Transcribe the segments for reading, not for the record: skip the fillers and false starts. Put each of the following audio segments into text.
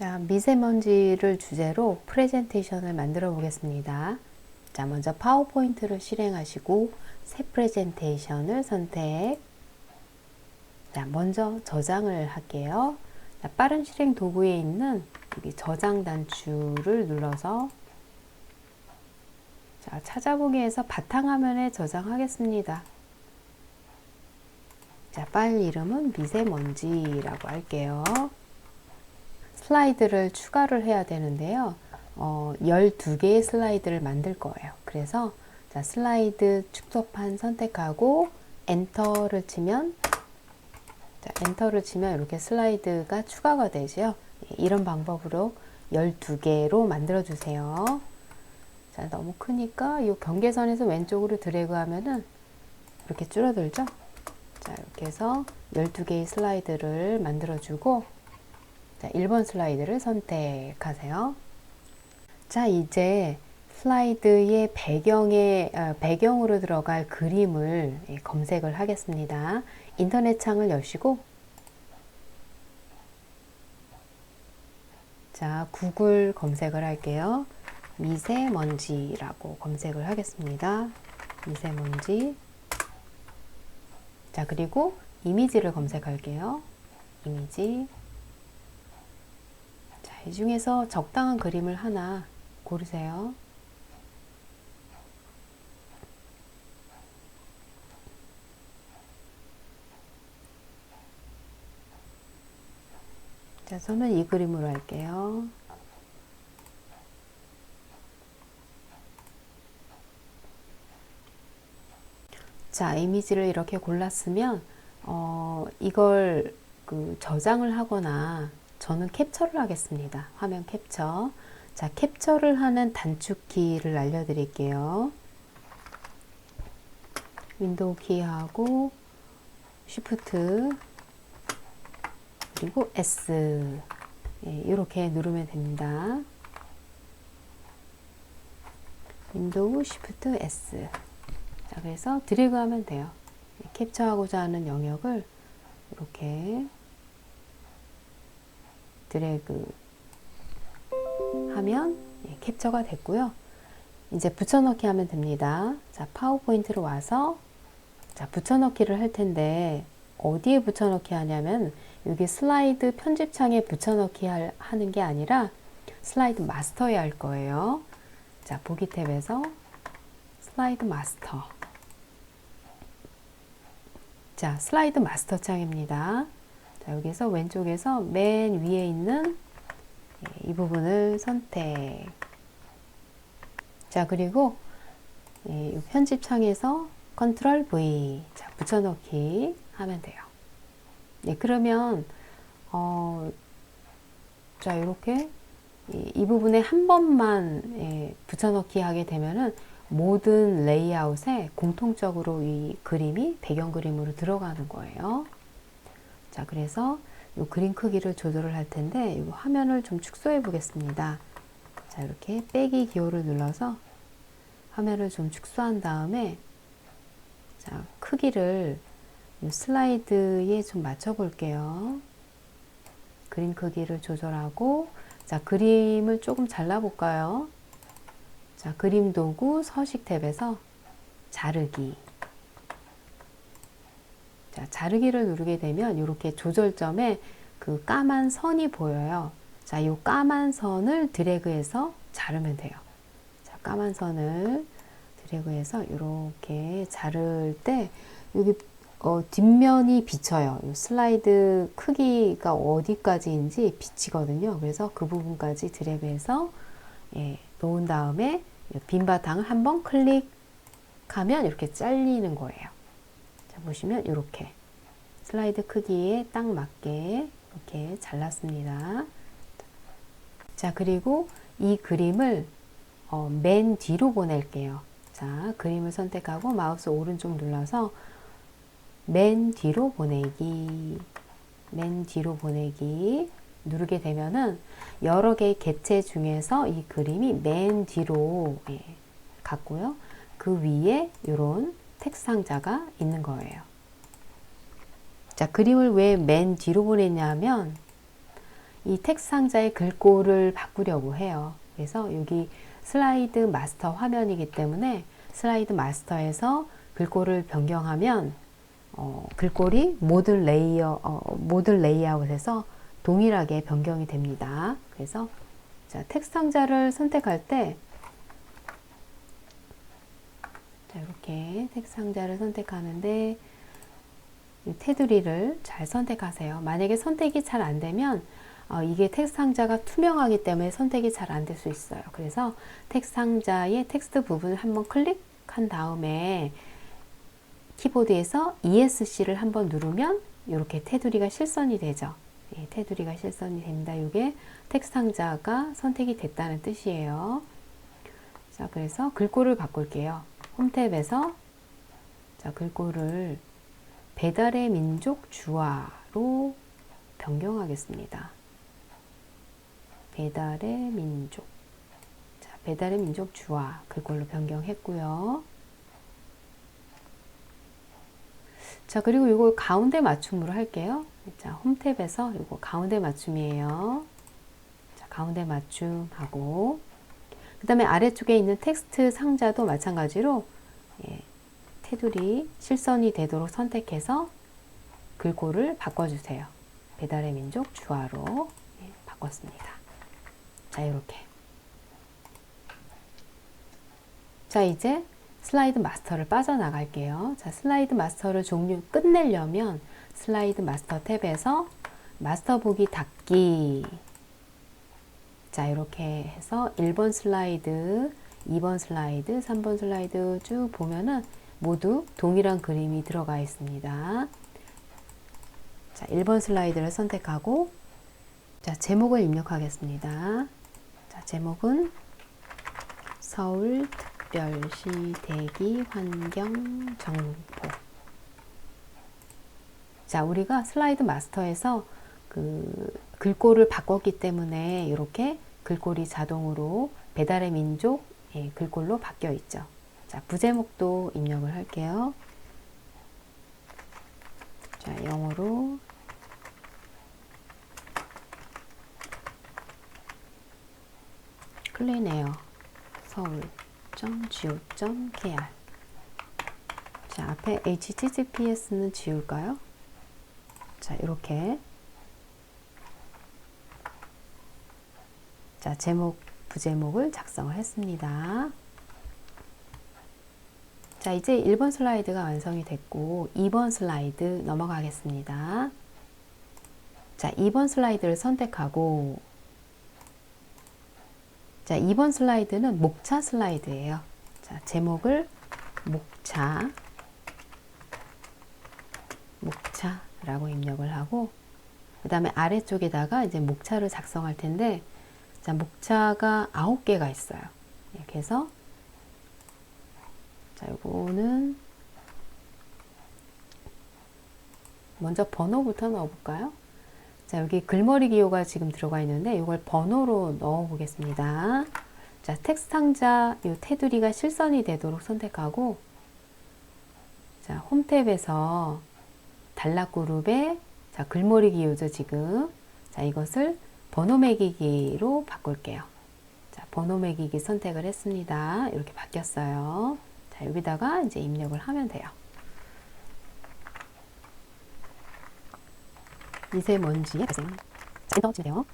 자, 미세먼지를 주제로 프레젠테이션을 만들어 보겠습니다. 자, 먼저 파워포인트를 실행하시고 새 프레젠테이션을 선택. 자, 먼저 저장을 할게요. 자, 빠른 실행 도구에 있는 여기 저장 단추를 눌러서 자, 찾아보기에서 바탕화면에 저장하겠습니다. 자, 파일 이름은 미세먼지라고 할게요. 슬라이드를 추가를 해야 되는데요. 12개의 슬라이드를 만들 거예요. 그래서 자, 슬라이드 축소판 선택하고 엔터를 치면 이렇게 슬라이드가 추가가 되죠. 이런 방법으로 12개로 만들어 주세요. 자, 너무 크니까 이 경계선에서 왼쪽으로 드래그 하면은 이렇게 줄어들죠. 자, 이렇게 해서 12개의 슬라이드를 만들어 주고 자, 1번 슬라이드를 선택하세요. 자, 이제 슬라이드의 배경으로 들어갈 그림을 검색을 하겠습니다. 인터넷 창을 여시고 자, 구글 검색을 할게요. 미세먼지라고 검색을 하겠습니다. 미세먼지. 자, 그리고 이미지를 검색할게요. 이미지. 자, 이 중에서 적당한 그림을 하나 고르세요. 자, 저는 이 그림으로 할게요. 자, 이미지를 이렇게 골랐으면 이걸 저장을 하거나 저는 캡처를 하겠습니다. 화면 캡처. 자, 캡처를 하는 단축키를 알려드릴게요. 윈도우 키하고 쉬프트 그리고 S 이렇게 누르면 됩니다. 윈도우 쉬프트 S. 자, 그래서 드래그 하면 돼요. 캡처하고자 하는 영역을 이렇게 드래그 하면 캡처가 됐고요. 이제 붙여넣기 하면 됩니다. 자, 파워포인트로 와서 자, 붙여넣기를 할 텐데 어디에 붙여넣기 하냐면 여기 슬라이드 편집창에 붙여넣기 하는 게 아니라 슬라이드 마스터에 할 거예요. 자, 보기 탭에서 슬라이드 마스터. 자, 슬라이드 마스터 창입니다. 자, 여기서 왼쪽에서 맨 위에 있는 이 부분을 선택. 자, 그리고 이 편집 창에서 컨트롤 V. 자, 붙여넣기 하면 돼요. 네, 그러면 자, 이렇게 이 부분에 한 번만 붙여넣기 하게 되면은 모든 레이아웃에 공통적으로 이 그림이 배경 그림으로 들어가는 거예요. 자, 그래서 이 그림 크기를 조절을 할 텐데 이 화면을 좀 축소해 보겠습니다. 자, 이렇게 빼기 기호를 눌러서 화면을 좀 축소한 다음에 자, 크기를 이 슬라이드에 좀 맞춰 볼게요. 그림 크기를 조절하고 자, 그림을 조금 잘라 볼까요? 자, 그림 도구 서식 탭에서 자르기. 자, 자르기를 누르게 되면 이렇게 조절점에 그 까만 선이 보여요. 자, 이 까만 선을 드래그해서 자르면 돼요. 자, 까만 선을 드래그해서 이렇게 자를 때 여기 뒷면이 비쳐요. 이 슬라이드 크기가 어디까지인지 비치거든요. 그래서 그 부분까지 드래그해서 놓은 다음에 빈 바탕을 한번 클릭하면 이렇게 잘리는 거예요. 자, 보시면 이렇게 슬라이드 크기에 딱 맞게 이렇게 잘랐습니다. 자, 그리고 이 그림을 맨 뒤로 보낼게요. 자, 그림을 선택하고 마우스 오른쪽 눌러서 맨 뒤로 보내기, 맨 뒤로 보내기 누르게 되면은 여러 개의 객체 중에서 이 그림이 맨 뒤로 갔고요. 그 위에 이런 텍스트 상자가 있는 거예요. 자, 그림을 왜 맨 뒤로 보냈냐 하면 이 텍스트 상자의 글꼴을 바꾸려고 해요. 그래서 여기 슬라이드 마스터 화면이기 때문에 슬라이드 마스터에서 글꼴을 변경하면 글꼴이 모든 레이아웃에서 동일하게 변경이 됩니다. 그래서 자, 텍스트 상자를 선택할 때 자, 이렇게 텍스트 상자를 선택하는데 테두리를 잘 선택하세요. 만약에 선택이 잘 안 되면 이게 텍스트 상자가 투명하기 때문에 선택이 잘 안 될 수 있어요. 그래서 텍스트 상자의 텍스트 부분을 한번 클릭한 다음에 키보드에서 ESC를 한번 누르면 이렇게 테두리가 실선이 되죠. 예, 테두리가 실선이 됩니다. 이게 텍스트 상자가 선택이 됐다는 뜻이에요. 자, 그래서 글꼴을 바꿀게요. 홈 탭에서 자, 글꼴을 배달의 민족 주화로 변경하겠습니다. 배달의 민족. 자, 배달의 민족 주화 글꼴로 변경했고요. 자, 그리고 이거 가운데 맞춤으로 할게요. 자, 홈 탭에서 이거 가운데 맞춤이에요. 자, 가운데 맞춤하고 그 다음에 아래쪽에 있는 텍스트 상자도 마찬가지로 예, 테두리 실선이 되도록 선택해서 글꼴을 바꿔주세요. 배달의 민족 주화로 예, 바꿨습니다. 자, 이렇게. 자, 이제 슬라이드 마스터를 빠져나갈게요. 자, 슬라이드 마스터를 끝내려면 슬라이드 마스터 탭에서 마스터 보기 닫기. 자, 이렇게 해서 1번 슬라이드, 2번 슬라이드, 3번 슬라이드 쭉 보면은 모두 동일한 그림이 들어가 있습니다. 자, 1번 슬라이드를 선택하고 자, 제목을 입력하겠습니다. 자, 제목은 서울특별시 대기 환경 정보. 자, 우리가 슬라이드 마스터에서 그 글꼴을 바꿨기 때문에 이렇게 글꼴이 자동으로 배달의 민족 예, 글꼴로 바뀌어 있죠. 자, 부제목도 입력을 할게요. 자, 영어로 클린에어 서울.go.kr. 자, 앞에 https는 지울까요? 자, 이렇게 자, 제목, 부제목을 작성을 했습니다. 자, 이제 1번 슬라이드가 완성이 됐고 2번 슬라이드 넘어가겠습니다. 자, 2번 슬라이드를 선택하고 자, 2번 슬라이드는 목차 슬라이드예요. 자, 제목을 목차라고 입력을 하고 그 다음에 아래쪽에다가 이제 목차를 작성할 텐데 자, 목차가 9개가 있어요. 이렇게 해서 자, 요거는 먼저 번호부터 넣어볼까요? 자, 여기 글머리 기호가 지금 들어가 있는데 이걸 번호로 넣어 보겠습니다. 자, 텍스트 상자 요 테두리가 실선이 되도록 선택하고 자, 홈 탭에서 단락 그룹에 자, 글머리 기호죠, 지금. 자, 이것을 번호 매기기로 바꿀게요. 자, 번호 매기기 선택을 했습니다. 이렇게 바뀌었어요. 자, 여기다가 이제 입력을 하면 돼요. 미세먼지의 발생. 자, 엔터 치세요.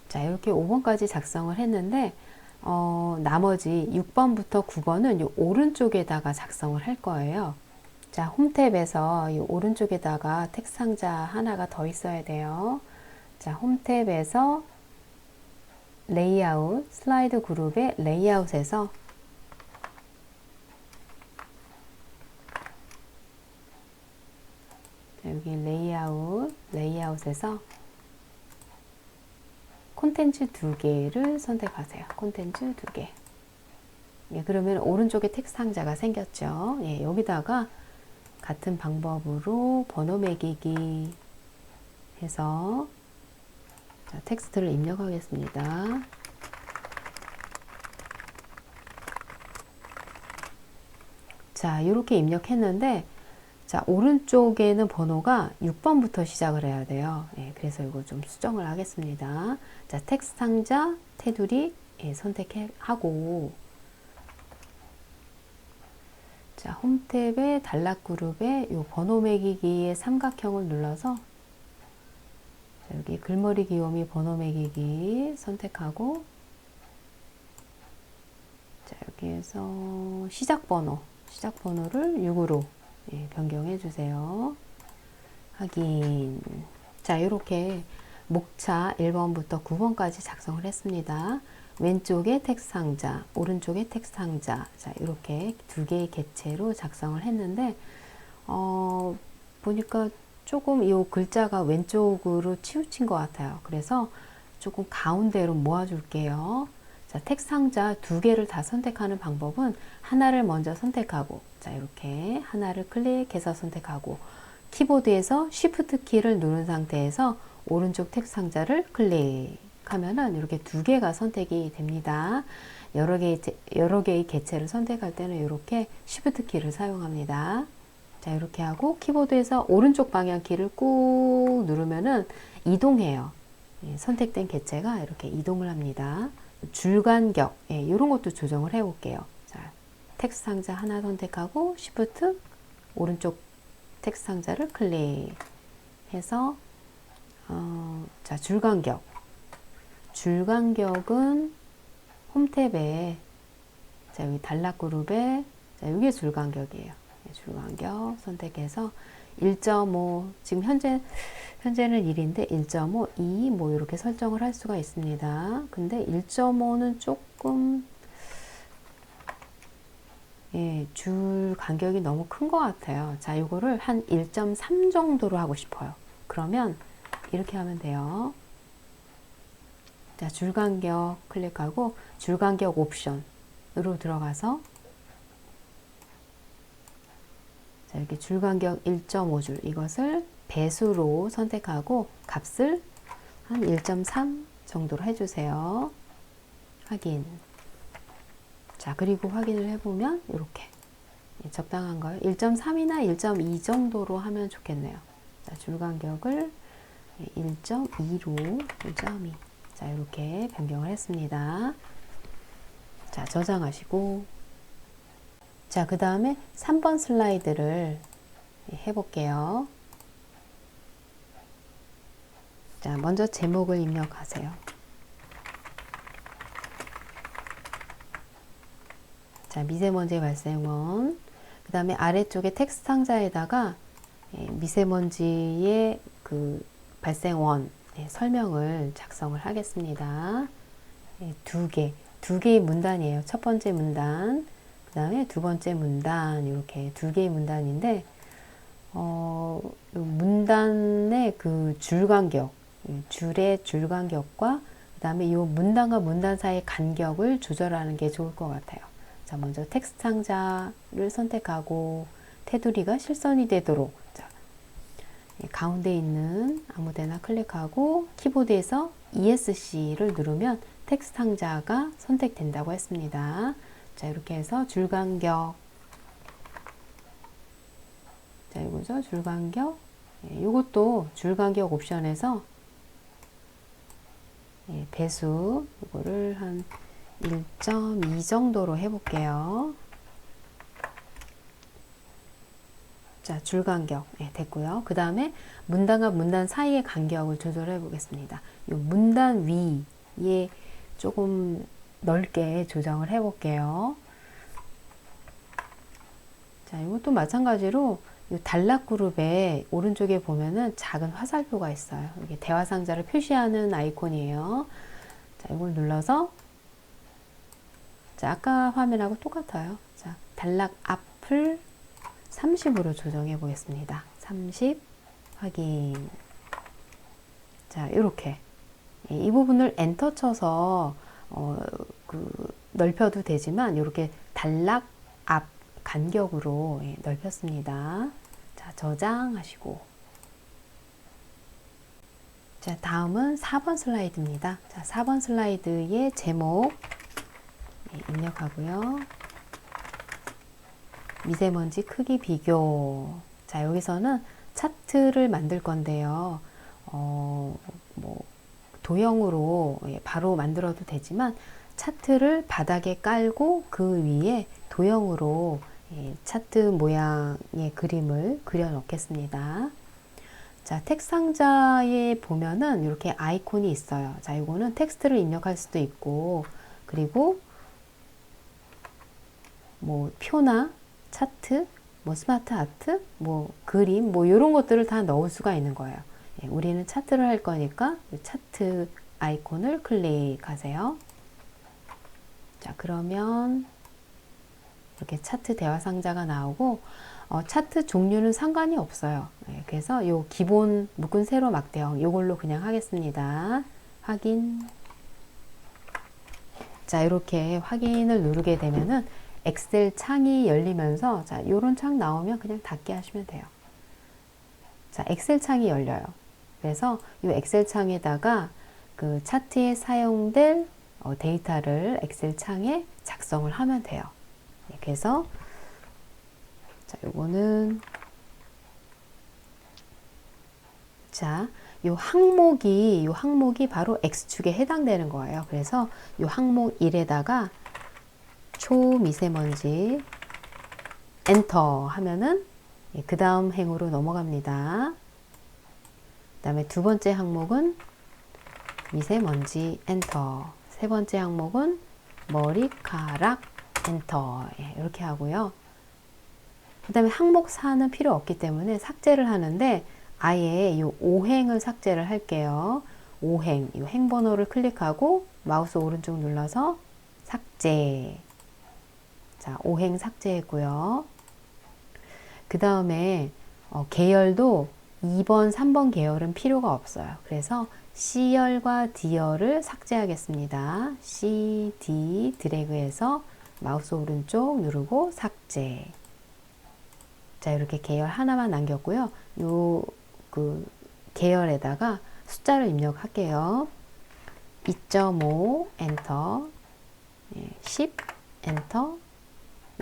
자, 이렇게 5번까지 작성을 했는데 나머지 6번부터 9번은 이 오른쪽에다가 작성을 할 거예요. 자, 홈 탭에서 이 오른쪽에다가 텍스트 상자 하나가 더 있어야 돼요. 자, 홈 탭에서 레이아웃, 슬라이드 그룹의 레이아웃에서 자, 여기 레이아웃에서 콘텐츠 2개를 선택하세요. 콘텐츠 2개. 예, 그러면 오른쪽에 텍스트 상자가 생겼죠. 예, 여기다가 같은 방법으로 번호 매기기 해서 자, 텍스트를 입력하겠습니다. 자, 이렇게 입력했는데 자, 오른쪽에는 번호가 6번부터 시작을 해야 돼요. 예, 그래서 이거 좀 수정을 하겠습니다. 자, 텍스트 상자, 테두리 예, 선택하고, 자, 홈 탭에 단락 그룹에 요 번호 매기기의 삼각형을 눌러서, 자, 여기 글머리 귀요미 번호 매기기 선택하고, 자, 여기에서 시작 번호를 6으로 예, 변경해 주세요. 확인. 자, 이렇게 목차 1번부터 9번까지 작성을 했습니다. 왼쪽에 텍스트 상자, 오른쪽에 텍스트 상자. 자, 이렇게 두 개의 객체로 작성을 했는데, 보니까 조금 이 글자가 왼쪽으로 치우친 것 같아요. 그래서 조금 가운데로 모아줄게요. 자, 텍스트 상자 두 개를 다 선택하는 방법은 하나를 먼저 선택하고, 자, 이렇게 하나를 클릭해서 선택하고, 키보드에서 Shift 키를 누른 상태에서 오른쪽 텍스트 상자를 클릭하면은 이렇게 두 개가 선택이 됩니다. 여러 개의 개체를 선택할 때는 이렇게 Shift 키를 사용합니다. 자, 이렇게 하고 키보드에서 오른쪽 방향 키를 꾹 누르면은 이동해요. 예, 선택된 개체가 이렇게 이동을 합니다. 줄 간격, 예, 이런 것도 조정을 해 볼게요. 자, 텍스트 상자 하나 선택하고 Shift 오른쪽 텍스트 상자를 클릭해서 자, 줄 간격은 홈 탭에 자, 여기 단락 그룹에 자, 이게 줄 간격이에요. 줄 간격 선택해서 1.5 지금 현재는 1인데 1.5, 2 뭐 이렇게 설정을 할 수가 있습니다. 근데 1.5는 조금 예, 줄 간격이 너무 큰 것 같아요. 자, 이거를 한 1.3 정도로 하고 싶어요. 그러면 이렇게 하면 돼요. 자, 줄 간격 클릭하고 줄 간격 옵션으로 들어가서 자, 이렇게 줄 간격 1.5줄 이것을 배수로 선택하고 값을 한 1.3 정도로 해주세요. 확인. 자, 그리고 확인을 해보면 이렇게 적당한 거예요. 1.3이나 1.2 정도로 하면 좋겠네요. 자, 줄 간격을 1.2로 1.2. 자, 이렇게 변경을 했습니다. 자, 저장하시고 자, 그 다음에 3번 슬라이드를 해볼게요. 자, 먼저 제목을 입력하세요. 자, 미세먼지 발생원. 그 다음에 아래쪽에 텍스트 상자에다가 미세먼지의 그 발생원 설명을 작성을 하겠습니다. 두 개의 문단이에요. 첫 번째 문단, 그 다음에 두 번째 문단, 이렇게 두 개의 문단인데, 문단의 그 줄 간격, 줄의 줄 간격과 그 다음에 이 문단과 문단 사이의 간격을 조절하는 게 좋을 것 같아요. 자, 먼저 텍스트 상자를 선택하고 테두리가 실선이 되도록 자, 가운데 있는 아무데나 클릭하고 키보드에서 ESC를 누르면 텍스트 상자가 선택된다고 했습니다. 자, 이렇게 해서 줄 간격 자, 이거죠. 줄 간격 이것도 줄 간격 옵션에서 배수 이거를 한 1.2 정도로 해볼게요. 자, 줄 간격 됐고요. 그 다음에 문단과 문단 사이의 간격을 조절해 보겠습니다. 이 문단 위에 조금 넓게 조정을 해 볼게요. 자, 이것도 마찬가지로 이 단락 그룹에 오른쪽에 보면은 작은 화살표가 있어요. 이게 대화 상자를 표시하는 아이콘이에요. 자, 이걸 눌러서 자, 아까 화면하고 똑같아요. 자, 단락 앞을 30으로 조정해 보겠습니다. 30 확인. 자, 이렇게 이 부분을 엔터 쳐서 넓혀도 되지만 이렇게 단락 앞 간격으로 넓혔습니다. 자, 저장하시고 자, 다음은 4번 슬라이드입니다. 자, 4번 슬라이드의 제목 입력하고요. 미세먼지 크기 비교. 자, 자, 여기서는 차트를 만들 건데요. 뭐 도형으로 바로 만들어도 되지만 차트를 바닥에 깔고 그 위에 도형으로 차트 모양의 그림을 그려 놓겠습니다. 자, 텍스트 상자에 보면은 이렇게 아이콘이 있어요. 자, 이거는 텍스트를 입력할 수도 있고, 그리고 뭐 표나 차트, 뭐 스마트 아트, 뭐 그림, 뭐 이런 것들을 다 넣을 수가 있는 거예요. 우리는 차트를 할 거니까 차트 아이콘을 클릭하세요. 자, 그러면 이렇게 차트 대화 상자가 나오고, 차트 종류는 상관이 없어요. 그래서 요 기본 묶은 세로 막대형 요걸로 그냥 하겠습니다. 확인. 자, 이렇게 확인을 누르게 되면은 엑셀 창이 열리면서, 자, 요런 창 나오면 그냥 닫게 하시면 돼요. 자, 엑셀 창이 열려요. 그래서 이 엑셀 창에다가 그 차트에 사용될 데이터를 엑셀 창에 작성을 하면 돼요. 그래서 자, 요거는 자, 요 항목이 바로 X축에 해당되는 거예요. 그래서 요 항목 1에다가 초미세먼지 엔터 하면은 그 다음 행으로 넘어갑니다. 그 다음에 두 번째 항목은 미세먼지 엔터, 세 번째 항목은 머리카락 엔터, 이렇게 하고요. 그 다음에 항목 4는 필요 없기 때문에 삭제를 하는데 아예 이 5행을 삭제를 할게요. 5행, 이 행 번호를 클릭하고 마우스 오른쪽 눌러서 삭제. 자, 5행 삭제했고요. 그 다음에 계열도 2번, 3번 계열은 필요가 없어요. 그래서 C열과 D열을 삭제하겠습니다. C, D 드래그해서 마우스 오른쪽 누르고 삭제. 자, 이렇게 계열 하나만 남겼고요. 요 그 계열에다가 숫자를 입력할게요. 2.5 엔터, 10 엔터,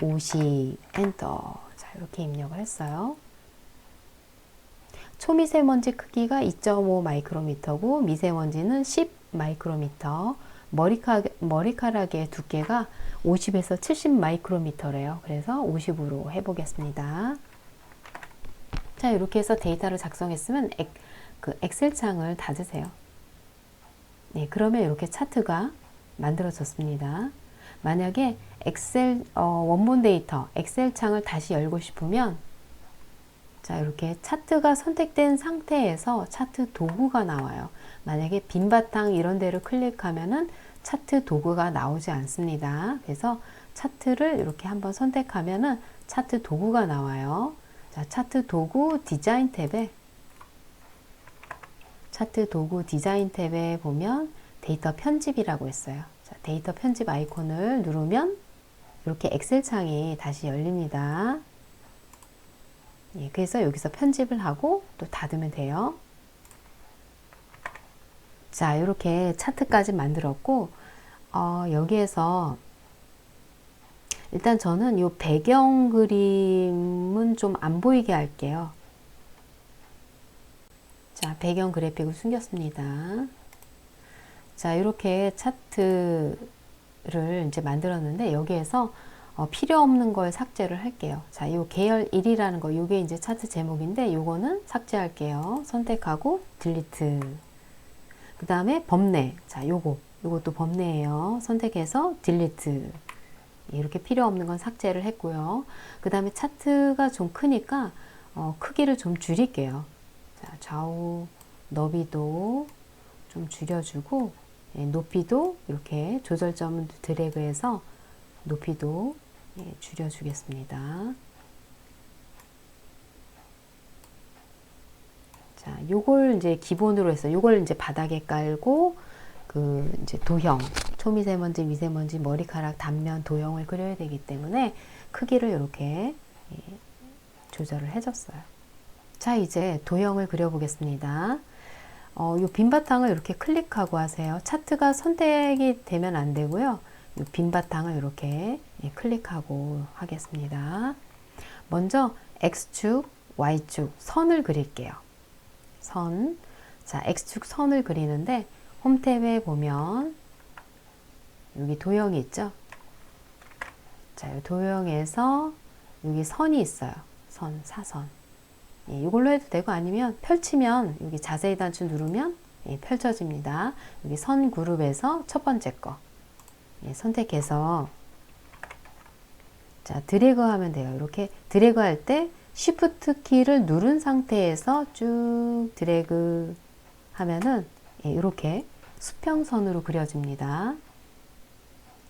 50 엔터. 자, 이렇게 입력을 했어요. 초미세먼지 크기가 2.5 마이크로미터고 미세먼지는 10 마이크로미터. 머리카락의 두께가 50에서 70 마이크로미터래요. 그래서 50으로 해보겠습니다. 자, 이렇게 해서 데이터를 작성했으면 그 엑셀 창을 닫으세요. 네, 그러면 이렇게 차트가 만들어졌습니다. 만약에 엑셀 원본 데이터 엑셀 창을 다시 열고 싶으면, 자, 이렇게 차트가 선택된 상태에서 차트 도구가 나와요. 만약에 빈 바탕 이런 데를 클릭하면은 차트 도구가 나오지 않습니다. 그래서 차트를 이렇게 한번 선택하면은 차트 도구가 나와요. 자, 차트 도구 디자인 탭에 보면 데이터 편집이라고 있어요. 자, 데이터 편집 아이콘을 누르면 이렇게 엑셀 창이 다시 열립니다. 예, 그래서 여기서 편집을 하고 또 닫으면 돼요. 자, 이렇게 차트까지 만들었고, 여기에서 일단 저는 이 배경 그림은 좀 안 보이게 할게요. 자, 배경 그래픽을 숨겼습니다. 자, 이렇게 차트를 이제 만들었는데 여기에서 필요 없는 걸 삭제를 할게요. 자, 요 계열 1이라는 거, 요게 이제 차트 제목인데 요거는 삭제할게요. 선택하고 딜리트. 그 다음에 범례. 자, 요것도 범례예요. 선택해서 딜리트. 이렇게 필요 없는 건 삭제를 했고요. 그 다음에 차트가 좀 크니까 크기를 좀 줄일게요. 자, 좌우 너비도 좀 줄여주고, 높이도 이렇게 조절점 드래그해서 높이도 줄여주겠습니다. 자, 요걸 이제 기본으로 해서 요걸 이제 바닥에 깔고 그 이제 도형, 초미세먼지, 미세먼지, 머리카락, 단면 도형을 그려야 되기 때문에 크기를 이렇게 조절을 해줬어요. 자, 이제 도형을 그려보겠습니다. 요 빈 바탕을 이렇게 클릭하고 하세요. 차트가 선택이 되면 안 되고요. 요 빈 바탕을 이렇게 클릭하고 하겠습니다. 먼저 X축 Y축 선을 그릴게요. 선. 자, X축 선을 그리는데 홈 탭에 보면 여기 도형이 있죠? 자, 이 도형에서 여기 선이 있어요. 선, 사선. 예, 이걸로 해도 되고 아니면 펼치면 여기 자세히 단추 누르면 예, 펼쳐집니다. 여기 선 그룹에서 첫 번째 거 예, 선택해서 자, 드래그 하면 돼요. 이렇게 드래그 할 때 Shift 키를 누른 상태에서 쭉 드래그 하면은 예, 이렇게 수평선으로 그려집니다.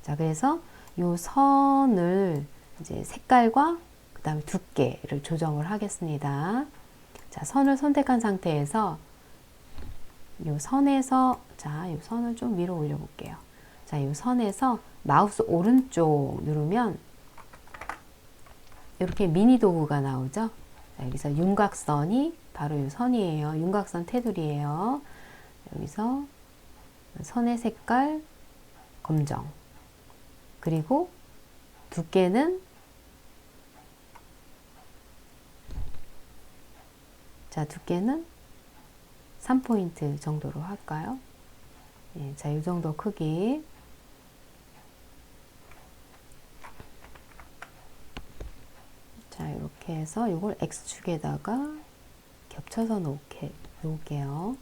자, 그래서 이 선을 이제 색깔과 그 다음에 두께를 조정을 하겠습니다. 자, 선을 선택한 상태에서 이 선에서 자, 이 선을 좀 위로 올려 볼게요. 자, 이 선에서 마우스 오른쪽 누르면 이렇게 미니 도구가 나오죠. 자, 여기서 윤곽선이 바로 이 선이에요. 윤곽선 테두리예요. 여기서 선의 색깔 검정. 그리고 두께는 자, 두께는 3포인트 정도로 할까요? 예, 자, 이 정도 크기. 자, 이렇게 해서 이걸 X축에다가 겹쳐서 놓을게요.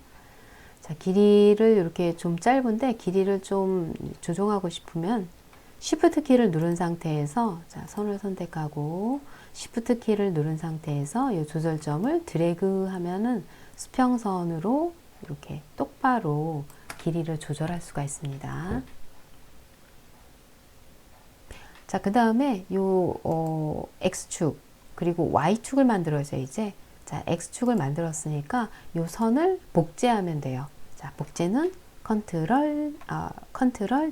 자, 길이를 이렇게 좀 짧은데 길이를 좀 조정하고 싶으면 Shift 키를 누른 상태에서 자, 선을 선택하고 Shift 키를 누른 상태에서 이 조절점을 드래그 하면은 수평선으로 이렇게 똑바로 길이를 조절할 수가 있습니다. 자, 그 다음에 요 X축 그리고 Y축을 만들어서 이제 자, X축을 만들었으니까 요 선을 복제하면 돼요. 자, 복제는 컨트롤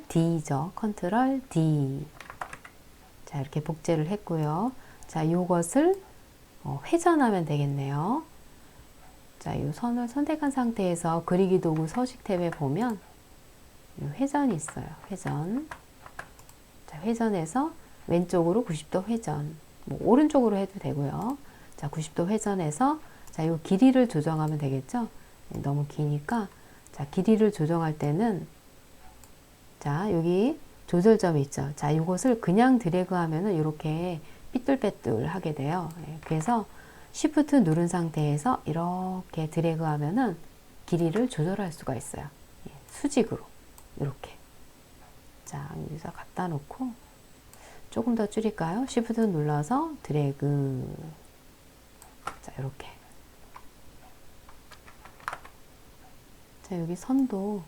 D죠. 컨트롤 D. 자, 이렇게 복제를 했고요. 자, 요것을 회전하면 되겠네요. 자, 요 선을 선택한 상태에서 그리기 도구 서식 탭에 보면 회전이 있어요. 회전. 자, 회전해서 왼쪽으로 90도 회전. 뭐 오른쪽으로 해도 되고요. 자, 90도 회전해서 자, 요 길이를 조정하면 되겠죠? 너무 기니까 자, 길이를 조정할 때는 자, 여기 조절점이 있죠. 자, 이것을 그냥 드래그 하면은 이렇게 삐뚤빼뚤 하게 돼요. 그래서 Shift 누른 상태에서 이렇게 드래그 하면은 길이를 조절할 수가 있어요. 수직으로. 이렇게. 자, 여기서 갖다 놓고 조금 더 줄일까요? Shift 눌러서 드래그. 자, 이렇게. 자, 여기 선도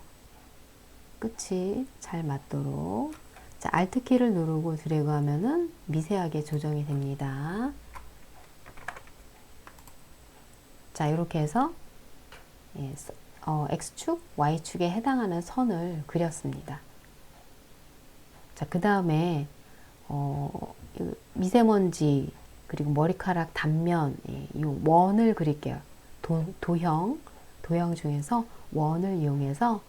끝이 잘 맞도록 자, Alt 키를 누르고 드래그 하면은 미세하게 조정이 됩니다. 자, 이렇게 해서 예, X축, Y축에 해당하는 선을 그렸습니다. 자, 그 다음에 미세먼지 그리고 머리카락 단면 이 원을 그릴게요. 도형 중에서 원을 이용해서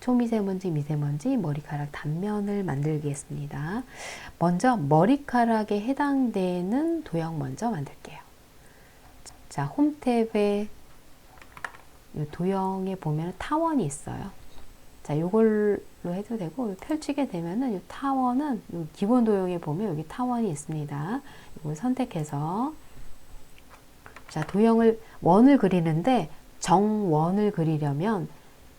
초미세먼지, 미세먼지, 머리카락 단면을 만들겠습니다. 먼저 머리카락에 해당되는 도형 먼저 만들게요. 자, 홈 탭에 이 도형에 보면 타원이 있어요. 자, 이걸로 해도 되고 펼치게 되면은 이 타원은 이 기본 도형에 보면 여기 타원이 있습니다. 이걸 선택해서 자, 원을 그리는데 정원을 그리려면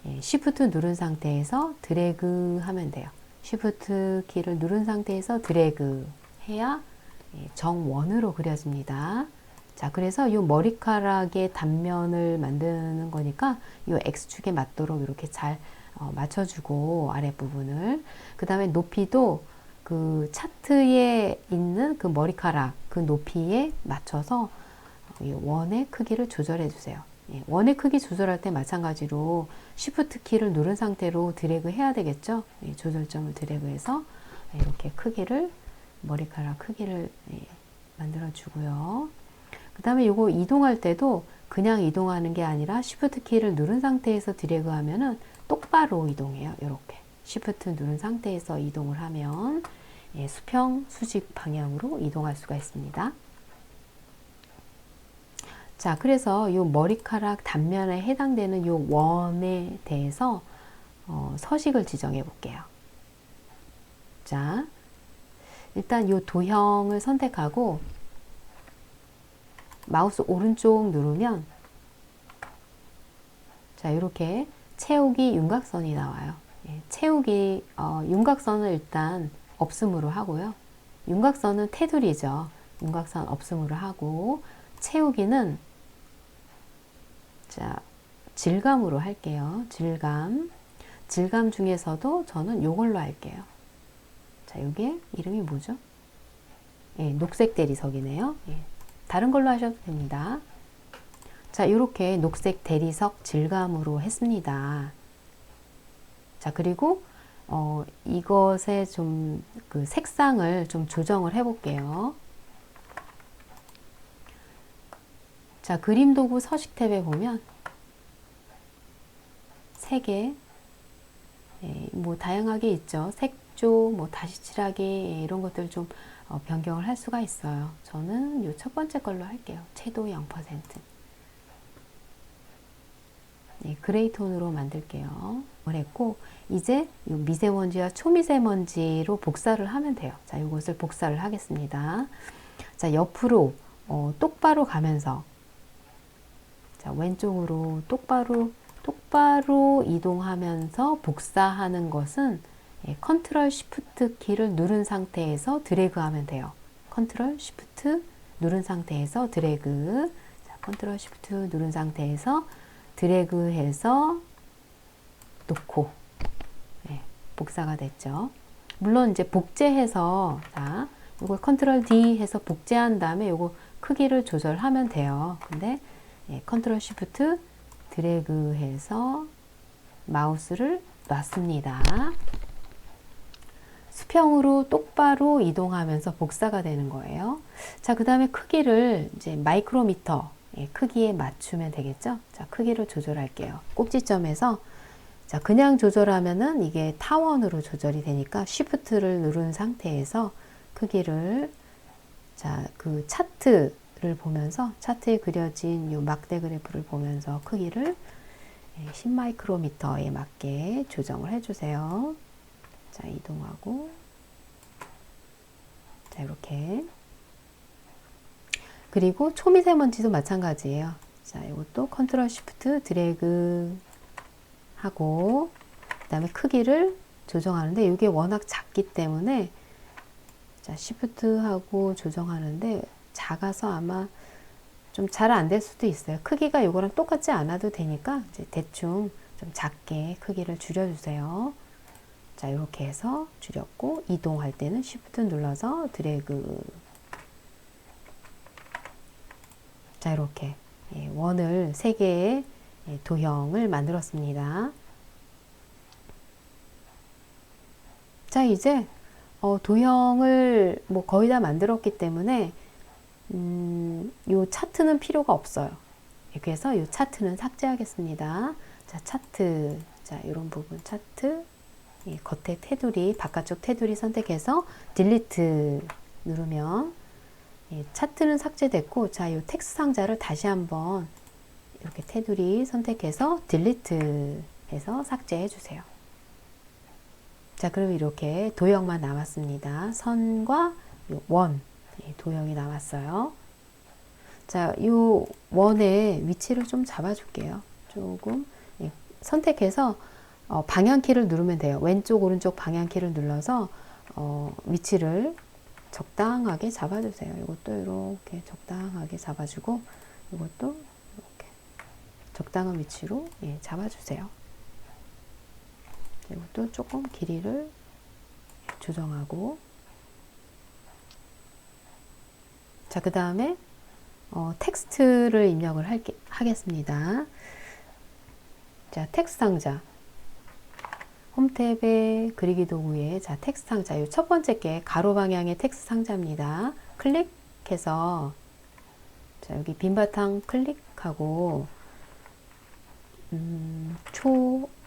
Shift 누른 상태에서 드래그 하면 돼요. Shift 키를 누른 상태에서 드래그 해야 정원으로 그려집니다. 자, 그래서 이 머리카락의 단면을 만드는 거니까 이 X축에 맞도록 이렇게 잘 맞춰주고 아랫부분을 그 다음에 높이도 그 차트에 있는 그 머리카락 그 높이에 맞춰서 원의 크기를 조절해 주세요. 원의 크기 조절할 때 마찬가지로 Shift 키를 누른 상태로 드래그 해야 되겠죠. 조절점을 드래그해서 이렇게 머리카락 크기를 만들어 주고요. 그 다음에 이거 이동할 때도 그냥 이동하는 게 아니라 Shift 키를 누른 상태에서 드래그 하면은 똑바로 이동해요. 이렇게 Shift 누른 상태에서 이동을 하면 수평 수직 방향으로 이동할 수가 있습니다. 자, 그래서 요 머리카락 단면에 해당되는 요 원에 대해서 서식을 지정해 볼게요. 자, 일단 요 도형을 선택하고 마우스 오른쪽 누르면 자, 이렇게 채우기 윤곽선이 나와요. 예, 채우기 윤곽선을 일단 없음으로 하고요. 윤곽선은 테두리죠. 윤곽선 없음으로 하고 채우기는 자, 질감으로 할게요. 질감 중에서도 저는 요걸로 할게요. 자, 이게 이름이 뭐죠? 예, 녹색 대리석이네요. 예, 다른 걸로 하셔도 됩니다. 자, 이렇게 녹색 대리석 질감으로 했습니다. 자, 그리고 이것의 좀 그 색상을 좀 조정을 해 볼게요. 자, 그림 도구 서식 탭에 보면 색에 뭐 다양하게 있죠. 색조, 뭐 다시 칠하기 이런 것들 좀 변경을 할 수가 있어요. 저는 요 첫 번째 걸로 할게요. 채도 0%. 네, 그레이 톤으로 만들게요. 했고 이제 요 미세먼지와 초미세먼지로 복사를 하면 돼요. 자, 이것을 복사를 하겠습니다. 자, 옆으로 똑바로 가면서 자, 왼쪽으로 똑바로 이동하면서 복사하는 것은 컨트롤 쉬프트 키를 누른 상태에서 드래그 하면 돼요. 컨트롤 쉬프트 누른 상태에서 드래그. 자, 컨트롤 쉬프트 누른 상태에서 드래그해서 놓고 복사가 됐죠. 물론 이제 복제해서 자, 이거 컨트롤 D 해서 복제한 다음에 요거 크기를 조절하면 돼요. 근데 컨트롤 쉬프트 드래그해서 마우스를 놨습니다. 수평으로 똑바로 이동하면서 복사가 되는 거예요. 자, 그 다음에 크기를 이제 마이크로미터 크기에 맞추면 되겠죠. 자, 크기를 조절할게요. 꼭지점에서 자, 그냥 조절하면은 이게 타원으로 조절이 되니까 쉬프트를 누른 상태에서 크기를 자, 그 차트를 보면서 차트에 그려진 이 막대 그래프를 보면서 크기를 10마이크로미터에 맞게 조정을 해주세요. 자, 이동하고 자, 이렇게 그리고 초미세먼지도 마찬가지예요. 자, 이것도 컨트롤 쉬프트 드래그 하고 그 다음에 크기를 조정하는데 이게 워낙 작기 때문에 자, 쉬프트 하고 조정하는데 작아서 아마 좀 잘 안 될 수도 있어요. 크기가 이거랑 똑같지 않아도 되니까 이제 대충 좀 작게 크기를 줄여주세요. 자, 이렇게 해서 줄였고 이동할 때는 쉬프트 눌러서 드래그. 자, 이렇게 원을 3개의 도형을 만들었습니다. 자, 이제 도형을 뭐 거의 다 만들었기 때문에 요 차트는 필요가 없어요. 그래서 요 차트는 삭제하겠습니다. 자, 차트. 자, 이런 부분 차트. 겉에 테두리, 바깥쪽 테두리 선택해서 딜리트 누르면 차트는 삭제됐고, 자, 이 텍스트 상자를 다시 한번 이렇게 테두리 선택해서 딜리트 해서 삭제해 주세요. 자, 그럼 이렇게 도형만 남았습니다. 선과 원 도형이 남았어요. 자, 이 원의 위치를 좀 잡아줄게요. 조금 선택해서 방향키를 누르면 돼요. 왼쪽 오른쪽 방향키를 눌러서 위치를 적당하게 잡아주세요. 이것도 이렇게 적당하게 잡아주고 이것도 이렇게 적당한 위치로 잡아주세요. 이것도 조금 길이를 조정하고 자, 그 다음에 텍스트를 입력을 하겠습니다. 자, 텍스트 상자 홈 탭에 그리기 도구에 자, 텍스트 상자 이 첫 번째 게 가로 방향의 텍스트 상자입니다. 클릭해서 자, 여기 빈 바탕 클릭하고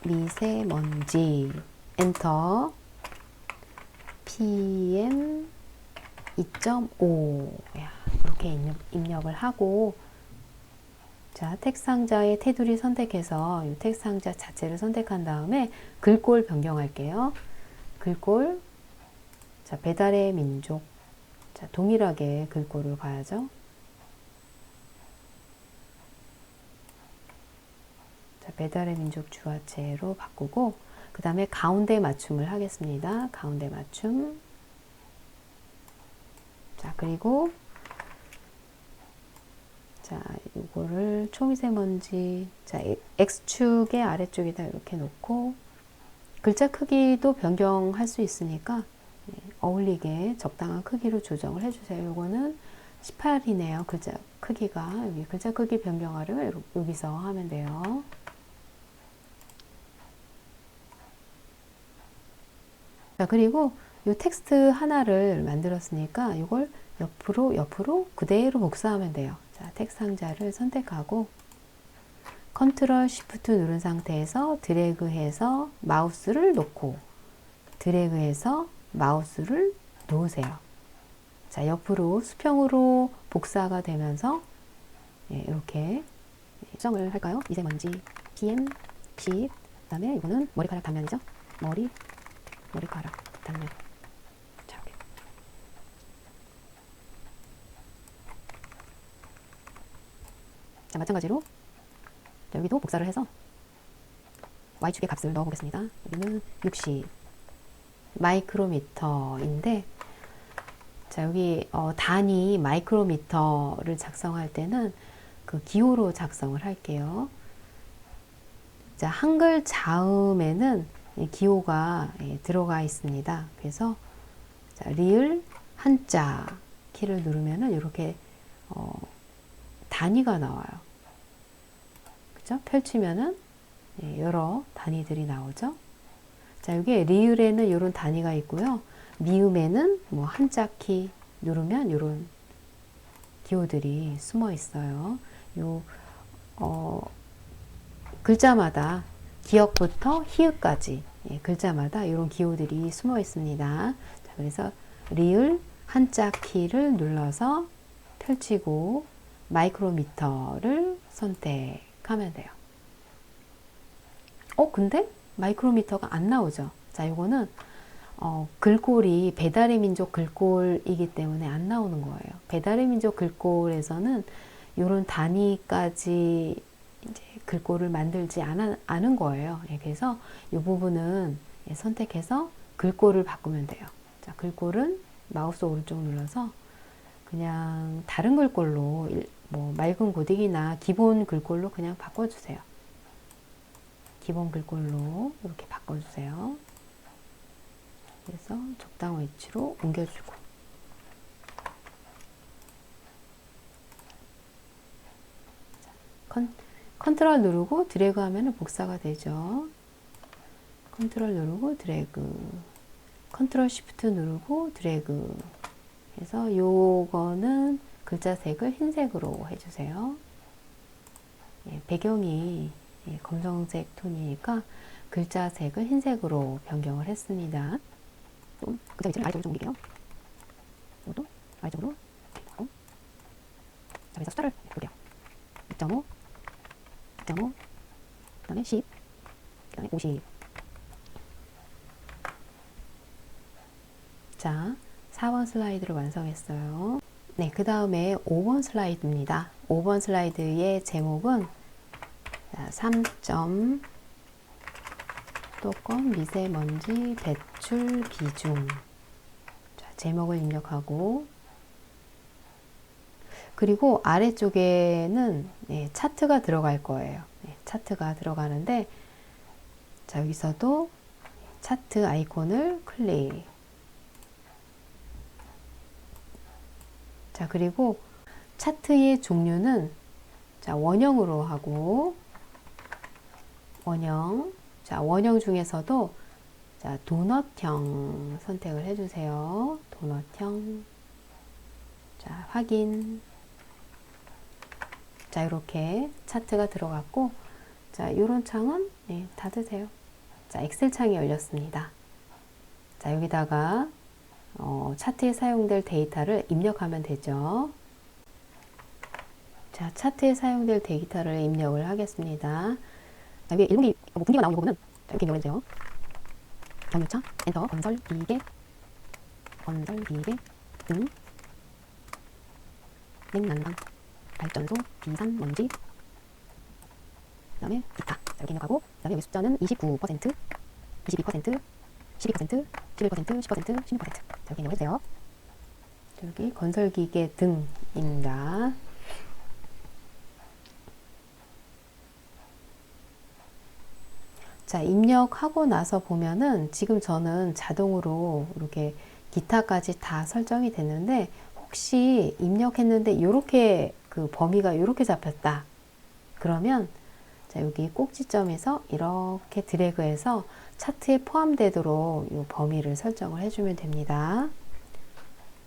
초미세먼지 엔터 PM 2.5 이렇게 입력을 하고 자, 텍스트 상자의 테두리 선택해서 이 텍스트 상자 자체를 선택한 다음에 글꼴 변경할게요. 글꼴, 자, 배달의 민족. 자, 동일하게 글꼴을 가야죠. 자, 배달의 민족 주화체로 바꾸고, 그 다음에 가운데 맞춤을 하겠습니다. 가운데 맞춤. 자, 그리고, 자, 요거를 초미세먼지, 자, X축의 아래쪽에다 이렇게 놓고, 글자 크기도 변경할 수 있으니까, 어울리게 적당한 크기로 조정을 해주세요. 요거는 18이네요. 글자 크기가. 여기 글자 크기 변경하려면 여기서 하면 돼요. 자, 그리고 요 텍스트 하나를 만들었으니까 이걸 옆으로 그대로 복사하면 돼요. 자, 텍스트 상자를 선택하고 컨트롤 쉬프트 누른 상태에서 드래그해서 마우스를 놓고 드래그해서 마우스를 놓으세요. 자, 옆으로 수평으로 복사가 되면서 이렇게 수정을 할까요? 미세먼지, PM, 10, 그 다음에 이거는 머리카락 단면이죠. 머리카락 단면. 자, 이렇게. 자, 마찬가지로 여기도 복사를 해서 Y축의 값을 넣어 보겠습니다. 여기는 60 마이크로미터인데, 자, 여기 단위 마이크로미터를 작성할 때는 그 기호로 작성을 할게요. 자, 한글 자음에는 기호가 들어가 있습니다. 그래서 자, 리을 한자 키를 누르면은 이렇게 단위가 나와요. 그죠? 펼치면은 여러 단위들이 나오죠. 자, 여기 리을에는 이런 단위가 있고요. 미음에는 뭐 한자 키 누르면 이런 기호들이 숨어 있어요. 요 글자마다 기역부터 히읗까지 글자마다 이런 기호들이 숨어 있습니다. 자, 그래서 리을 한자 키를 눌러서 펼치고 마이크로미터를 선택하면 돼요. 근데 마이크로미터가 안 나오죠. 자, 요거는 글꼴이 배달의 민족 글꼴이기 때문에 안 나오는 거예요. 배달의 민족 글꼴에서는 이런 단위까지 이제 글꼴을 만들지 않은 거예요. 그래서 이 부분은 선택해서 글꼴을 바꾸면 돼요. 자, 글꼴은 마우스 오른쪽 눌러서 그냥 다른 글꼴로 뭐 맑은 고딕이나 기본 글꼴로 그냥 바꿔주세요. 기본 글꼴로 이렇게 바꿔주세요. 그래서 적당한 위치로 옮겨주고, 컨트롤 누르고 드래그 하면 복사가 되죠. 컨트롤 누르고 드래그, 컨트롤 쉬프트 누르고 드래그 해서 요거는 글자 색을 흰색으로 해주세요. 배경이 검정색 톤이니까 글자 색을 흰색으로 변경을 했습니다. 좀 글자 위치를 아래쪽으로 좀 옮길게요. 이것도 아래쪽으로 하고, 자, 그래서 숫자를 볼게요. 6.5, 6.5, 그 다음에 10, 그 다음에 50. 자, 4번 슬라이드를 완성했어요. 네, 그 다음에 5번 슬라이드입니다. 5번 슬라이드의 제목은 3점 수도권 미세먼지 배출 비중. 자, 제목을 입력하고, 그리고 아래쪽에는 차트가 들어갈 거예요. 차트가 들어가는데, 자, 여기서도 차트 아이콘을 클릭. 자, 그리고 차트의 종류는 자, 원형으로 하고, 원형. 자, 원형 중에서도 자, 도넛형 선택을 해주세요. 도넛형. 자, 확인. 자, 이렇게 차트가 들어갔고, 자, 이런 창은 닫으세요. 자, 엑셀 창이 열렸습니다. 자, 여기다가 차트에 사용될 데이터를 입력하면 되죠. 자, 차트에 사용될 데이터를 입력을 하겠습니다. 자, 위에 1분기 분기가 나오는 부분은 이렇게 입력을 해주세요. 경유차, 엔터, 건설, 기계, 등, 냉난방, 발전소, 비산, 먼지, 그 다음에 기타. 이렇게 입력하고, 그 다음에 여기 숫자는 29%, 22%, 12%, 11%, 10%, 16%. 이렇게 입력을 해주세요. 여기 건설기계 등입니다. 자, 입력하고 나서 보면은 지금 저는 자동으로 이렇게 기타까지 다 설정이 됐는데, 혹시 입력했는데 이렇게 그 범위가 이렇게 잡혔다. 그러면 자, 여기 꼭지점에서 이렇게 드래그해서 차트에 포함되도록 이 범위를 설정을 해주면 됩니다.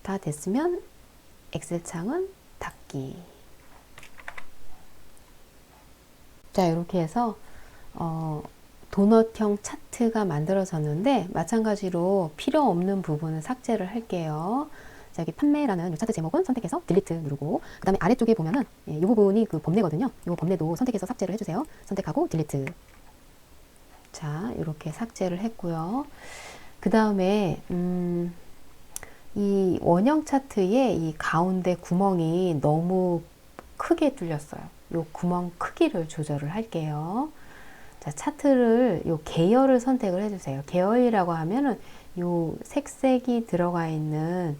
다 됐으면 엑셀 창은 닫기. 자, 이렇게 해서 도넛형 차트가 만들어졌는데, 마찬가지로 필요 없는 부분은 삭제를 할게요. 자, 여기 판매라는 이 차트 제목은 선택해서 딜리트 누르고, 그 다음에 아래쪽에 보면은 이 부분이 그 범례거든요. 이 범례도 선택해서 삭제를 해주세요. 선택하고 딜리트. 자, 이렇게 삭제를 했고요. 그 다음에 이 원형 차트의 이 가운데 구멍이 너무 크게 뚫렸어요. 이 구멍 크기를 조절을 할게요. 자, 차트를 요 계열을 선택을 해주세요. 계열이라고 하면은 요 색색이 들어가 있는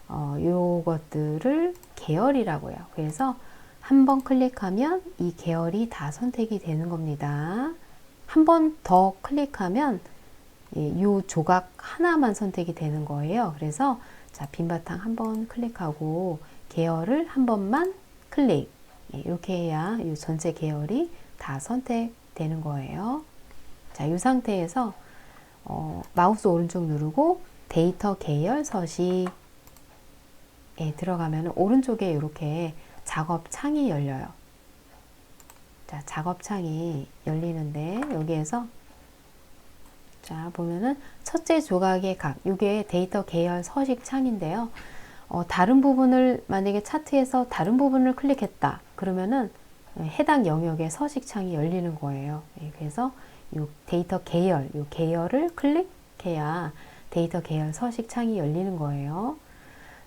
요것들을 계열이라고 해요. 그래서 한번 클릭하면 이 계열이 다 선택이 되는 겁니다. 한 번 더 클릭하면 요 조각 하나만 선택이 되는 거예요. 그래서 자, 빈 바탕 한번 클릭하고 계열을 한 번만 클릭. 이렇게 해야 이 전체 계열이 다 선택되는 거예요. 자, 이 상태에서 마우스 오른쪽 누르고 데이터 계열 서식에 들어가면 오른쪽에 이렇게 작업 창이 열려요. 자, 작업 창이 열리는데 여기에서 자, 보면은 첫째 조각의 각, 이게 데이터 계열 서식 창인데요. 다른 부분을 만약에 차트에서 다른 부분을 클릭했다. 그러면은 해당 영역의 서식 창이 열리는 거예요. 그래서 이 데이터 계열, 이 계열을 클릭해야 데이터 계열 서식 창이 열리는 거예요.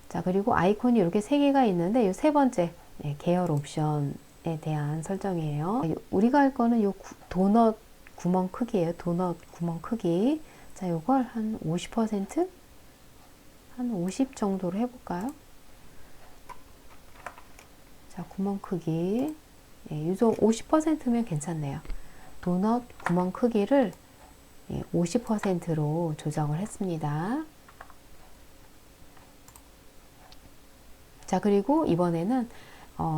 자, 그리고 아이콘이 이렇게 세 개가 있는데 이 세 번째 계열 옵션에 대한 설정이에요. 우리가 할 거는 이 도넛 구멍 크기예요. 도넛 구멍 크기. 자, 요걸 한 50%? 한 50 정도로 해볼까요? 자, 구멍 크기. 이 정도 50%면 괜찮네요. 도넛 구멍 크기를 50%로 조정을 했습니다. 자, 그리고 이번에는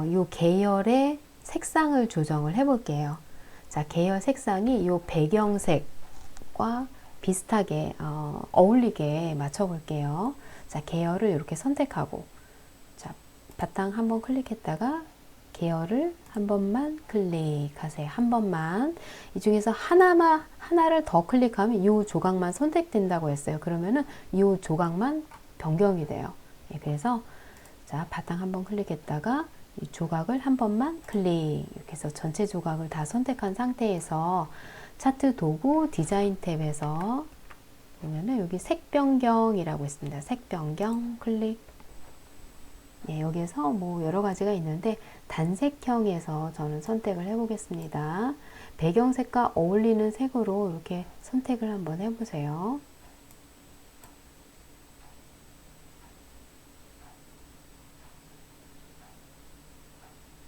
이 계열의 색상을 조정을 해볼게요. 자, 계열 색상이 이 배경색과 비슷하게 어울리게 맞춰볼게요. 자, 계열을 이렇게 선택하고, 자, 바탕 한번 클릭했다가 계열을 한 번만 클릭하세요. 한 번만. 이 중에서 하나를 더 클릭하면 이 조각만 선택된다고 했어요. 그러면은 이 조각만 변경이 돼요. 그래서 자, 바탕 한번 클릭했다가 이 조각을 한 번만 클릭. 이렇게 해서 전체 조각을 다 선택한 상태에서 차트 도구 디자인 탭에서 보면은 여기 색 변경이라고 있습니다. 색 변경 클릭. 여기에서 뭐 여러 가지가 있는데 단색형에서 저는 선택을 해 보겠습니다. 배경색과 어울리는 색으로 이렇게 선택을 한번 해보세요.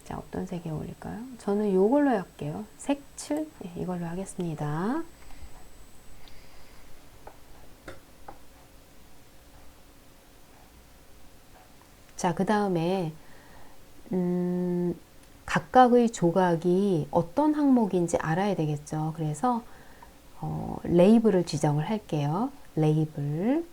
자, 어떤 색이 어울릴까요? 저는 이걸로 할게요. 색칠 이걸로 하겠습니다. 자, 그 다음에 각각의 조각이 어떤 항목인지 알아야 되겠죠. 그래서 레이블을 지정을 할게요. 레이블.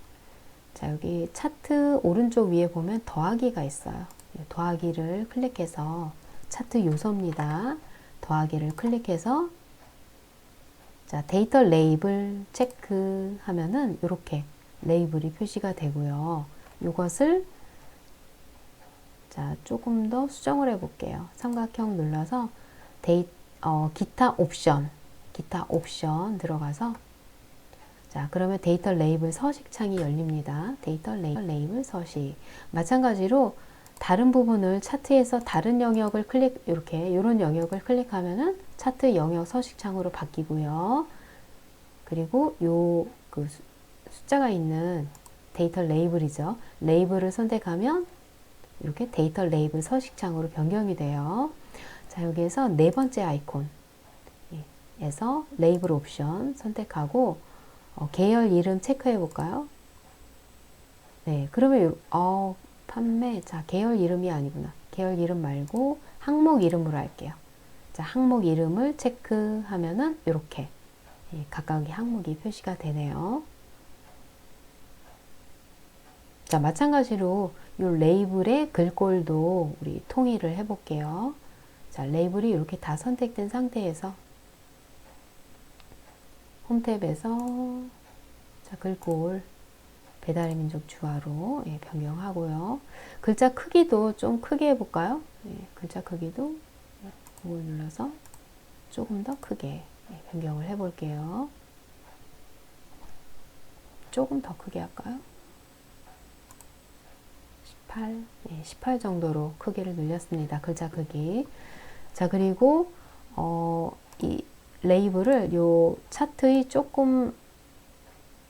자, 여기 차트 오른쪽 위에 보면 더하기가 있어요. 더하기를 클릭해서 차트 요소입니다. 더하기를 클릭해서 자, 데이터 레이블 체크하면은 이렇게 레이블이 표시가 되고요. 이것을 자, 자, 조금 더 수정을 해 볼게요. 삼각형 눌러서 기타 옵션 들어가서, 자, 그러면 데이터 레이블 서식 창이 열립니다. 데이터 레이블 서식. 마찬가지로 다른 부분을 차트에서 다른 영역을 이런 영역을 클릭하면은 차트 영역 서식 창으로 바뀌고요. 그리고 그 숫자가 있는 데이터 레이블이죠. 레이블을 선택하면 이렇게 데이터 레이블 서식 창으로 변경이 돼요. 자, 여기에서 네 번째 아이콘에서 레이블 옵션 선택하고 계열 이름 체크해 볼까요? 네, 그러면 판매, 자, 계열 이름이 아니구나. 계열 이름 말고 항목 이름으로 할게요. 자, 항목 이름을 체크하면은 이렇게 각각의 항목이 표시가 되네요. 자, 마찬가지로 이 레이블의 글꼴도 우리 통일을 해 볼게요. 자, 레이블이 이렇게 다 선택된 상태에서 홈탭에서 자, 글꼴 배달의 민족 주화로 변경하고요. 글자 크기도 좀 크게 해볼까요? 글자 크기도 그걸 눌러서 조금 더 크게 변경을 해볼게요. 조금 더 크게 할까요? 18 정도로 크기를 늘렸습니다. 글자 크기. 자, 그리고 이 레이블을 요 차트의 조금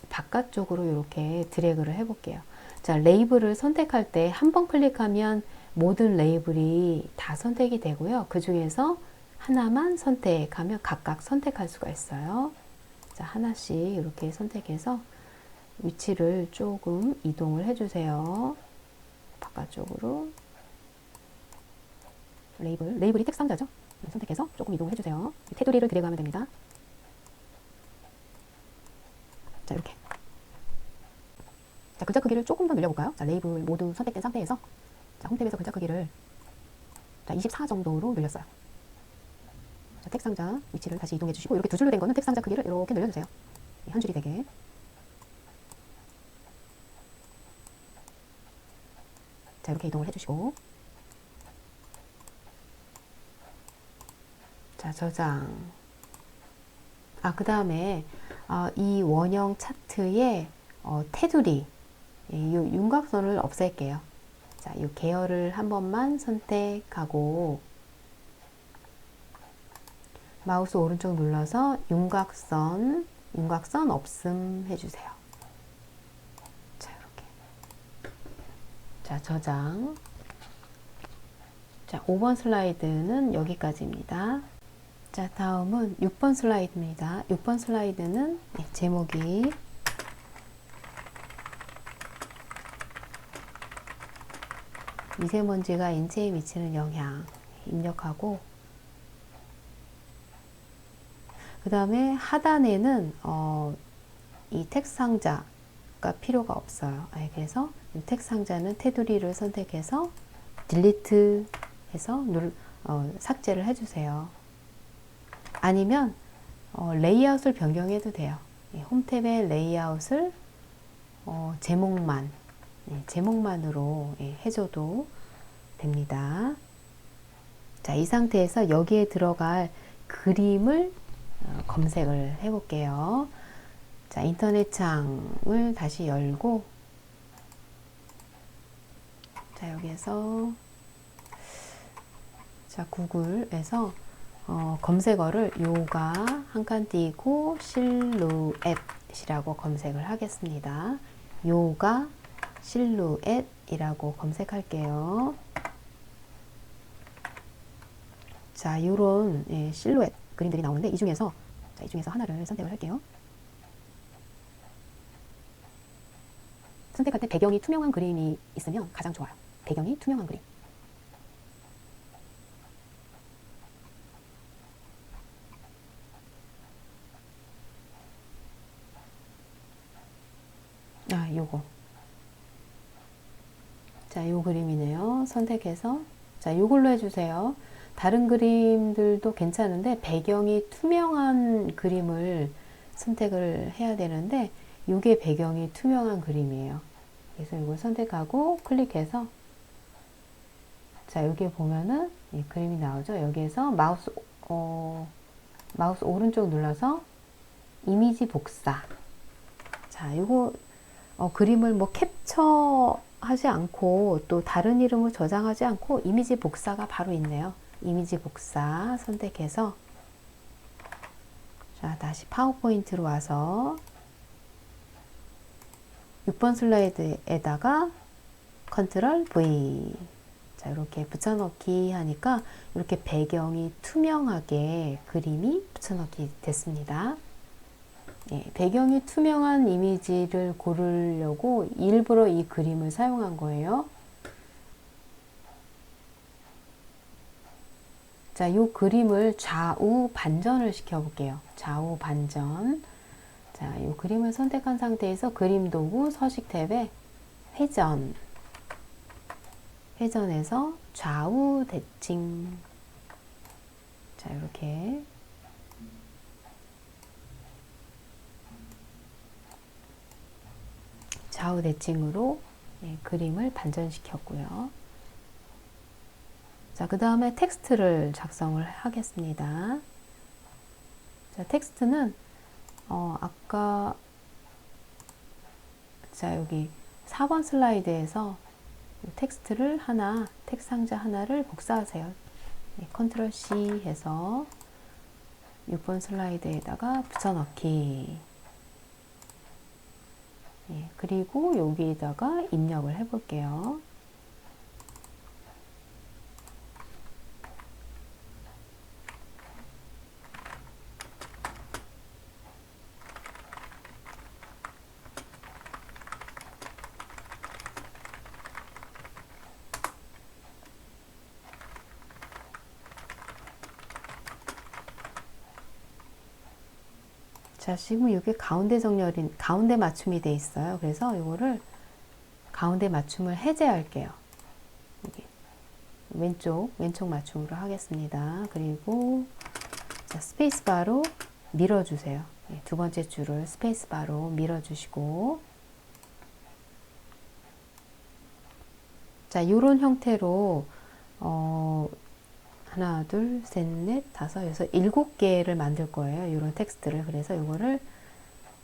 바깥쪽으로 이렇게 드래그를 해 볼게요. 자, 레이블을 선택할 때 한 번 클릭하면 모든 레이블이 다 선택이 되고요. 그 중에서 하나만 선택하면 각각 선택할 수가 있어요. 자, 하나씩 이렇게 선택해서 위치를 조금 이동을 해주세요. 바깥쪽으로. 레이블이 텍스트 상자죠. 선택해서 조금 이동을 해주세요. 테두리를 드래그하면 됩니다. 자, 이렇게. 자, 글자 크기를 조금 더 늘려볼까요? 자, 레이블 모두 선택된 상태에서 자, 홈탭에서 글자 크기를 자, 24 정도로 늘렸어요. 자, 텍스트 상자 위치를 다시 이동해 주시고, 이렇게 두 줄로 된 거는 텍스트 상자 크기를 이렇게 늘려주세요. 한 줄이 되게. 자, 이렇게 이동을 해주시고, 자, 저장. 그 다음에 이 원형 차트의 테두리, 이 윤곽선을 없앨게요. 자, 이 계열을 한 번만 선택하고 마우스 오른쪽 눌러서 윤곽선 없음 해주세요. 자, 이렇게. 자, 저장. 자, 5번 슬라이드는 여기까지입니다. 자, 다음은 6번 슬라이드입니다. 6번 슬라이드는 제목이 미세먼지가 인체에 미치는 영향 입력하고, 그 다음에 하단에는 이 텍스트 상자가 필요가 없어요. 그래서 이 텍스트 상자는 테두리를 선택해서 딜리트 해서 삭제를 해주세요. 아니면 레이아웃을 변경해도 돼요. 홈탭의 레이아웃을 제목만으로 해줘도 됩니다. 자, 이 상태에서 여기에 들어갈 그림을 검색을 해 볼게요. 자, 인터넷 창을 다시 열고, 자, 여기에서 자, 구글에서 검색어를 요가 한 칸 띄고 실루엣이라고 검색을 하겠습니다. 요가 실루엣이라고 검색할게요. 자, 요런 실루엣 그림들이 나오는데 이 중에서 하나를 선택을 할게요. 선택할 때 배경이 투명한 그림이 있으면 가장 좋아요. 배경이 투명한 그림. 요거. 자, 요 그림이네요. 선택해서 자, 요걸로 해주세요. 다른 그림들도 괜찮은데 배경이 투명한 그림을 선택을 해야 되는데 요게 배경이 투명한 그림이에요. 그래서 이걸 선택하고 클릭해서 자, 여기 보면은 이 그림이 나오죠. 여기에서 마우스 오른쪽 눌러서 이미지 복사. 자, 이거 그림을 뭐 캡처하지 않고 또 다른 이름을 저장하지 않고 이미지 복사가 바로 있네요. 이미지 복사 선택해서 자, 다시 파워포인트로 와서 6번 슬라이드에다가 컨트롤 V. 자, 이렇게 붙여넣기 하니까 이렇게 배경이 투명하게 그림이 붙여넣기 됐습니다. 예, 배경이 투명한 이미지를 고르려고 일부러 이 그림을 사용한 거예요. 자, 이 그림을 좌우 반전을 시켜 볼게요. 좌우 반전. 자, 이 그림을 선택한 상태에서 그림 도구 서식 탭에 회전. 회전해서 좌우 대칭. 자, 이렇게. 좌우 대칭으로 그림을 반전시켰고요. 자, 그 다음에 텍스트를 작성을 하겠습니다. 자, 텍스트는 아까 자, 여기 4번 슬라이드에서 텍스트를 하나, 텍스트 상자 하나를 복사하세요. 컨트롤 C 해서 6번 슬라이드에다가 붙여넣기. 그리고 여기에다가 입력을 해 볼게요. 자, 지금 이게 가운데 정렬인, 가운데 맞춤이 돼 있어요. 그래서 이거를 가운데 맞춤을 해제할게요. 여기 왼쪽 맞춤으로 하겠습니다. 그리고 자, 스페이스바로 밀어주세요. 두 번째 줄을 스페이스바로 밀어주시고 자, 이런 형태로 하나, 둘, 셋, 넷, 다섯, 여섯, 7개를 만들 거예요. 이런 텍스트를. 그래서 이거를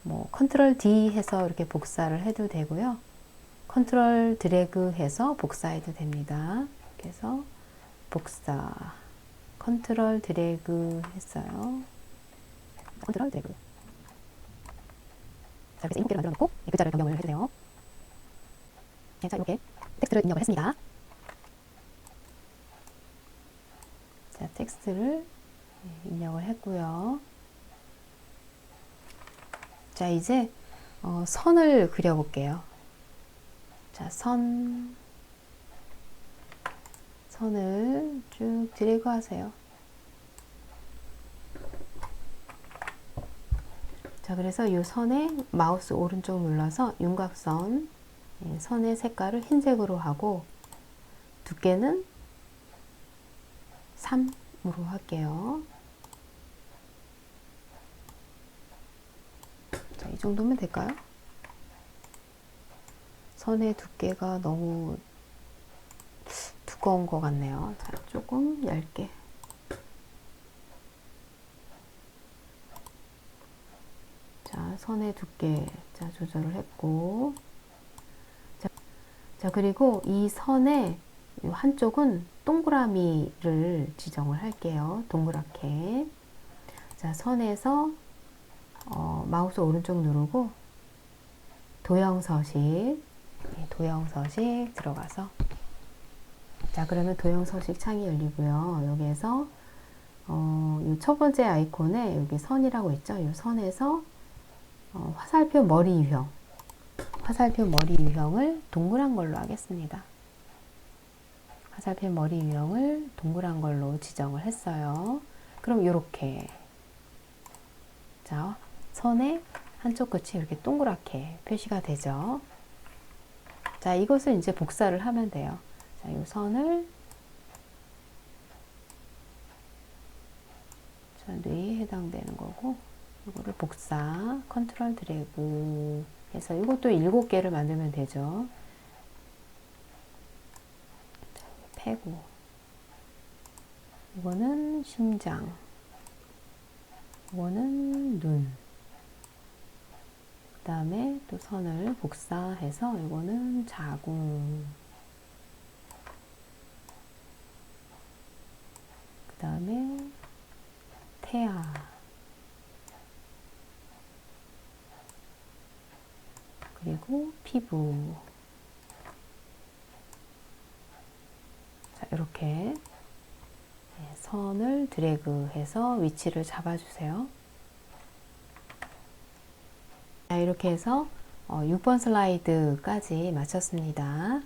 뭐 컨트롤 D 해서 이렇게 복사를 해도 되고요. 컨트롤 드래그 해서 복사해도 됩니다. 그래서 복사, 컨트롤 드래그 했어요. 컨트롤 드래그. 자, 그래서 7개를 만들어 놓고 글자를 변경을 해주세요. 자, 이렇게 텍스트를 입력을 했습니다. 자, 텍스트를 입력을 했고요. 자, 이제 선을 그려볼게요. 자, 선을 쭉 드래그 하세요. 자, 그래서 이 선에 마우스 오른쪽 눌러서 윤곽선, 선의 색깔을 흰색으로 하고 두께는 3으로 할게요. 자, 이 정도면 될까요? 선의 두께가 너무 두꺼운 것 같네요. 자, 조금 얇게. 자, 선의 두께 자, 조절을 했고 자, 그리고 이 선의 한쪽은 동그라미를 지정을 할게요. 동그랗게. 자, 선에서 마우스 오른쪽 누르고 도형서식 들어가서 자, 그러면 도형서식 창이 열리고요. 여기에서 이 첫 번째 아이콘에 여기 선이라고 있죠. 이 선에서 화살표 머리 유형을 동그란 걸로 하겠습니다. 화살표 머리 유형을 동그란 걸로 지정을 했어요. 그럼 이렇게 자, 선의 한쪽 끝이 이렇게 동그랗게 표시가 되죠. 자, 이것을 이제 복사를 하면 돼요. 자, 이 선을 자, 뇌에 해당되는 거고 이거를 복사, 컨트롤 드래그 해서 이것도 7개를 만들면 되죠. 자, 패고 이거는 심장, 이거는 눈. 그 다음에 또 선을 복사해서 이거는 자궁, 그 다음에 태아, 그리고 피부. 자, 이렇게 선을 드래그해서 위치를 잡아주세요. 자, 이렇게 해서 6번 슬라이드까지 마쳤습니다.